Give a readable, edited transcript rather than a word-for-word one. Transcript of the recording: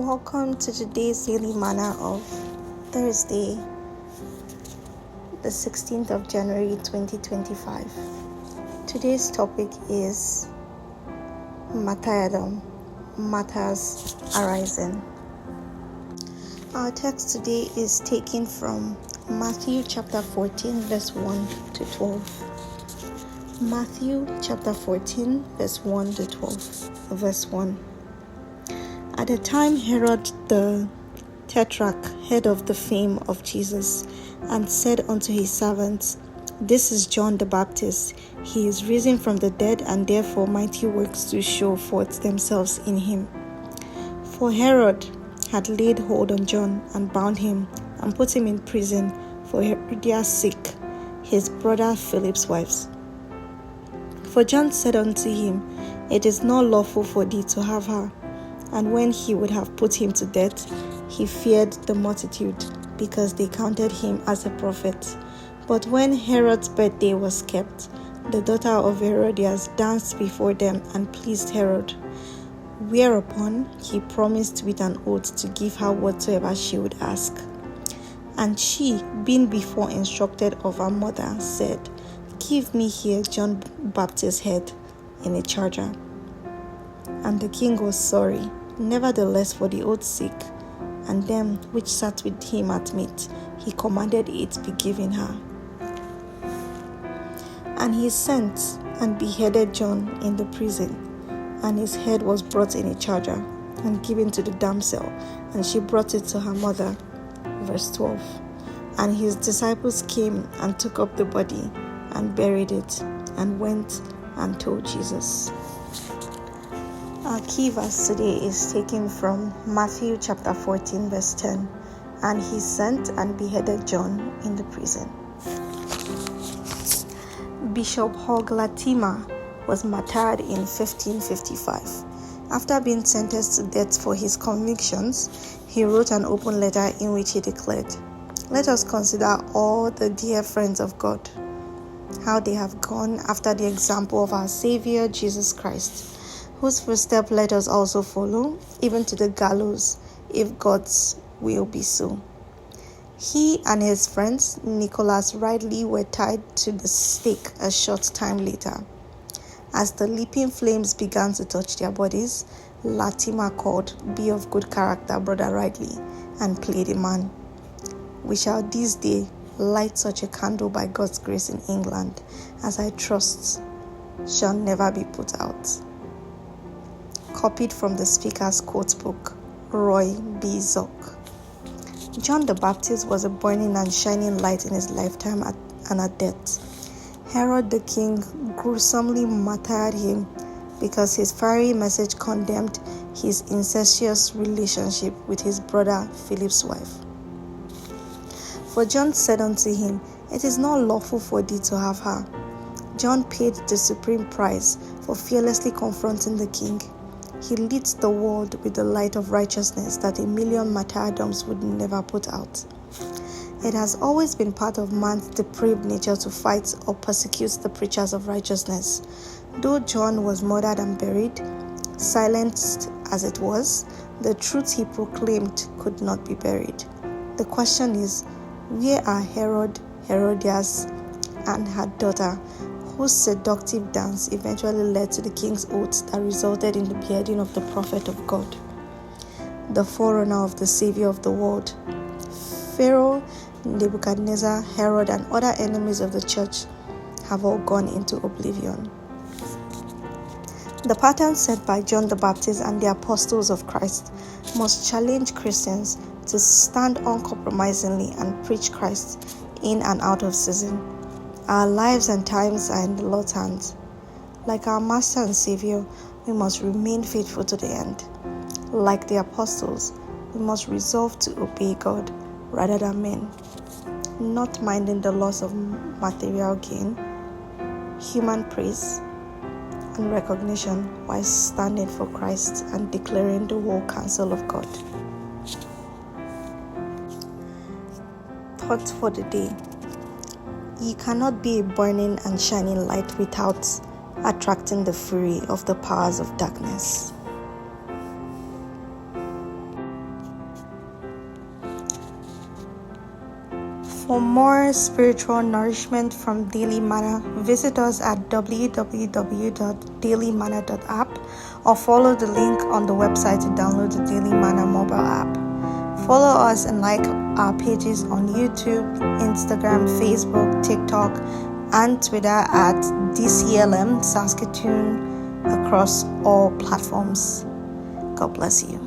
Welcome to today's daily manna of Thursday, the 16th of January 2025. Today's topic is Martyrdom, martyrs arising. Our text today is taken from Matthew chapter 14, verse 1 to 12. Matthew chapter 14, verse 1 to 12. Verse 1. At the time Herod the Tetrarch heard of the fame of Jesus, and said unto his servants, This is John the Baptist. He is risen from the dead, and therefore mighty works do show forth themselves in him. For Herod had laid hold on John, and bound him, and put him in prison for Herodias' sake, his brother Philip's wives. For John said unto him, It is not lawful for thee to have her. And when he would have put him to death, he feared the multitude, because they counted him as a prophet. But when Herod's birthday was kept, the daughter of Herodias danced before them and pleased Herod. Whereupon he promised with an oath to give her whatsoever she would ask. And she, being before instructed of her mother, said, Give me here John Baptist's head in a charger. And the king was sorry, nevertheless for the oath's sake, and them which sat with him at meat, he commanded it be given her. And he sent and beheaded John in the prison, and his head was brought in a charger, and given to the damsel, and she brought it to her mother. Verse 12. And his disciples came and took up the body, and buried it, and went and told Jesus. Our key verse today is taken from Matthew chapter 14, verse 10. And he sent and beheaded John in the prison. Bishop Latimer was martyred in 1555. After being sentenced to death for his convictions, he wrote an open letter in which he declared, Let us consider all the dear friends of God, how they have gone after the example of our Savior Jesus Christ, whose footsteps let us also follow, even to the gallows, if God's will be so. He and his friends, Nicholas Ridley, were tied to the stake a short time later. As the leaping flames began to touch their bodies, Latimer called, Be of good character, Brother Ridley, and played a man. We shall this day light such a candle by God's grace in England, as I trust shall never be put out. Copied from the speaker's quote book, Roy B. Zock. John the Baptist was a burning and shining light in his lifetime and at death. Herod the king gruesomely martyred him because his fiery message condemned his incestuous relationship with his brother Philip's wife. For John said unto him, It is not lawful for thee to have her. John paid the supreme price for fearlessly confronting the king. He lit the world with the light of righteousness that a million martyrdoms would never put out. It has always been part of man's depraved nature to fight or persecute the preachers of righteousness. Though John was murdered and buried, silenced as it was, the truth he proclaimed could not be buried. The question is, where are Herod, Herodias, and her daughter, whose seductive dance eventually led to the king's oath that resulted in the beheading of the prophet of God, the forerunner of the Savior of the world? Pharaoh, Nebuchadnezzar, Herod, and other enemies of the church have all gone into oblivion. The pattern set by John the Baptist and the apostles of Christ must challenge Christians to stand uncompromisingly and preach Christ in and out of season. Our lives and times are in the Lord's hands. Like our Master and Savior, we must remain faithful to the end. Like the apostles, we must resolve to obey God rather than men, not minding the loss of material gain, human praise, and recognition while standing for Christ and declaring the whole counsel of God. Thought for the day. You cannot be a burning and shining light without attracting the fury of the powers of darkness. For more spiritual nourishment from Daily Manna, visit us at www.dailymanna.app or follow the link on the website to download the Daily Manna mobile app. Follow us and like our pages on YouTube, Instagram, Facebook, TikTok, and Twitter at DCLM Saskatoon across all platforms. God bless you.